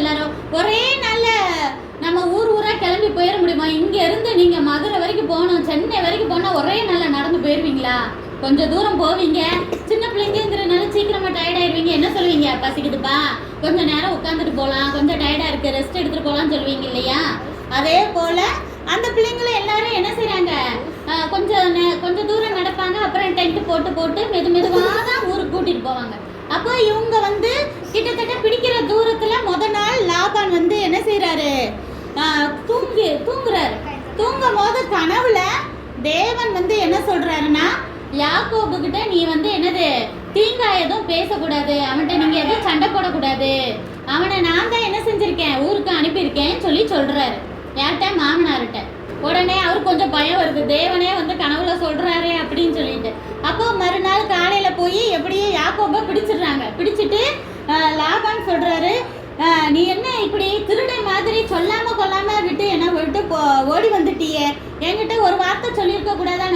எல்லாரும் ஒரே நல்ல நம்ம ஊரா கிளம்பி போயிட முடியுமா? இங்க இருந்து நீங்க மதுரை வரைக்கும் போகணும், சென்னை வரைக்கும் போனா ஒரே நாள்ல நடந்து போயிருவீங்களா? கொஞ்சம் தூரம் போவீங்க, சின்ன பிள்ளைங்கிறனால சீக்கிரமா டயர்ட் ஆயிடுவீங்க. என்ன சொல்லுவீங்க? பசிக்குதுப்பா, கொஞ்சம் நேரம் உட்காந்துட்டு போகலாம், கொஞ்சம் டயர்டா இருக்கு, ரெஸ்ட் எடுத்துட்டு போகலான்னு சொல்லுவீங்க இல்லையா? அதே போல அந்த பிள்ளைங்களும் எல்லாரும் என்ன செய்றாங்க, கொஞ்சம் தூரம் நடப்பாங்க, அப்புறம் டென்ட் போட்டு மெதுவாக தான் ஊருக்கு கூட்டிட்டு போவாங்க. அப்போ இவங்க கிட்டத்தட்ட பிடிக்கிற தூரத்துல நாள் லாபான் என்ன செய்யறாரு, தூங்குறாரு. தூங்கும் போது கனவுல தேவன் என்ன சொல்றாருன்னா, யாக்கோபு கிட்ட நீ என்னது தீங்கா எதுவும் பேசக்கூடாது, அவன்கிட்ட நீங்க எதுவும் சண்டை போடக்கூடாது, அவனை நான் தான் என்ன செஞ்சிருக்கேன், ஊருக்கு அனுப்பியிருக்கேன்னு சொல்றாரு. யார்கிட்ட? மாமனார்கிட்ட. உடனே அவர் கொஞ்சம் பயம் வருது, தேவனே கனவுல சொல்றாரு அப்படின்னு சொல்லிட்டு. அப்போ மறுநாள் காலையில போய் எப்படியே யாக்கோபை பிடிச்சிடுறாங்க. பிடிச்சிட்டு லாபான் சொல்றாரு, நீ என்ன இப்படி திருடை மாதிரி சொல்லாம கொல்லாம விட்டு என்ன விட்டு ஓடி வந்துட்டியே, என்கிட்ட ஒரு வார்த்தை சொல்லியிருக்க கூடாதா?